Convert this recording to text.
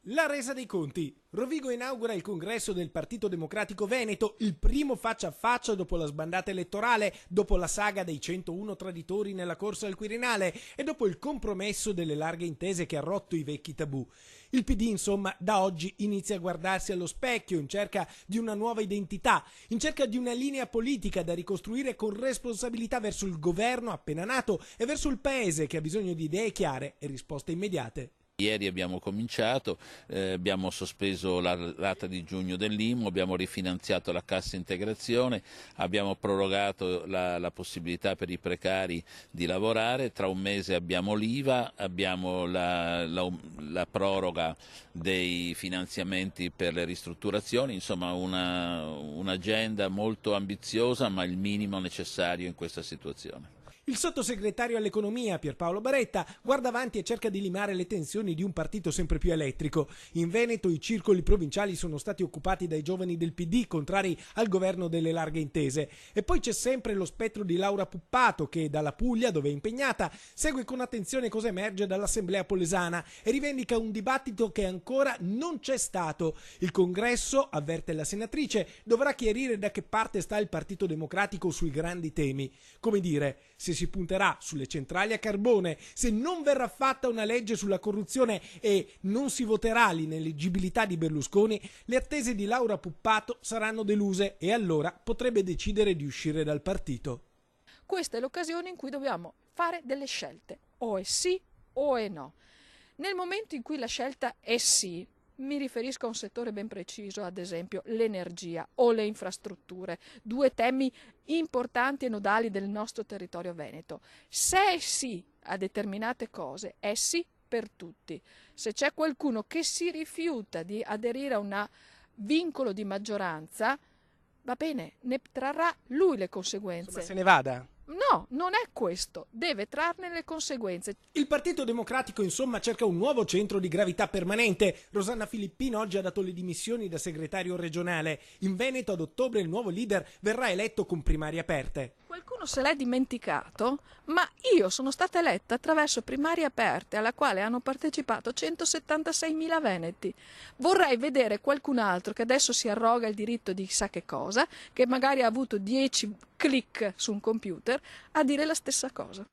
La resa dei conti. Rovigo inaugura il congresso del Partito Democratico Veneto, il primo faccia a faccia dopo la sbandata elettorale, dopo la saga dei 101 traditori nella corsa al Quirinale e dopo il compromesso delle larghe intese che ha rotto i vecchi tabù. Il PD, insomma, da oggi inizia a guardarsi allo specchio in cerca di una nuova identità, in cerca di una linea politica da ricostruire con responsabilità verso il governo appena nato e verso il paese che ha bisogno di idee chiare e risposte immediate. Ieri abbiamo cominciato, abbiamo sospeso la rata di giugno dell'IMU, abbiamo rifinanziato la cassa integrazione, abbiamo prorogato la possibilità per i precari di lavorare, tra un mese abbiamo l'IVA, abbiamo la proroga dei finanziamenti per le ristrutturazioni, insomma un'agenda molto ambiziosa ma il minimo necessario in questa situazione. Il sottosegretario all'economia Pierpaolo Baretta guarda avanti e cerca di limare le tensioni di un partito sempre più elettrico. In Veneto i circoli provinciali sono stati occupati dai giovani del PD contrari al governo delle larghe intese. E poi c'è sempre lo spettro di Laura Puppato che dalla Puglia, dove è impegnata, segue con attenzione cosa emerge dall'Assemblea polesana e rivendica un dibattito che ancora non c'è stato. Il congresso, avverte la senatrice, dovrà chiarire da che parte sta il Partito Democratico sui grandi temi. Come dire, se si punterà sulle centrali a carbone, se non verrà fatta una legge sulla corruzione e non si voterà l'ineleggibilità di Berlusconi, le attese di Laura Puppato saranno deluse e allora potrebbe decidere di uscire dal partito. Questa è l'occasione in cui dobbiamo fare delle scelte, o è sì o è no. Nel momento in cui la scelta è sì, mi riferisco a un settore ben preciso, ad esempio l'energia o le infrastrutture, due temi importanti e nodali del nostro territorio veneto. Se è sì a determinate cose, è sì per tutti. Se c'è qualcuno che si rifiuta di aderire a un vincolo di maggioranza, va bene, ne trarrà lui le conseguenze. Insomma, se ne vada. No, non è questo, deve trarne le conseguenze. Il Partito Democratico insomma cerca un nuovo centro di gravità permanente. Rosanna Filippino oggi ha dato le dimissioni da segretario regionale. In Veneto ad ottobre il nuovo leader verrà eletto con primarie aperte. Qualcuno se l'è dimenticato, ma io sono stata eletta attraverso primarie aperte alla quale hanno partecipato 176.000 veneti. Vorrei vedere qualcun altro che adesso si arroga il diritto di chissà che cosa, che magari ha avuto 10 click su un computer, a dire la stessa cosa.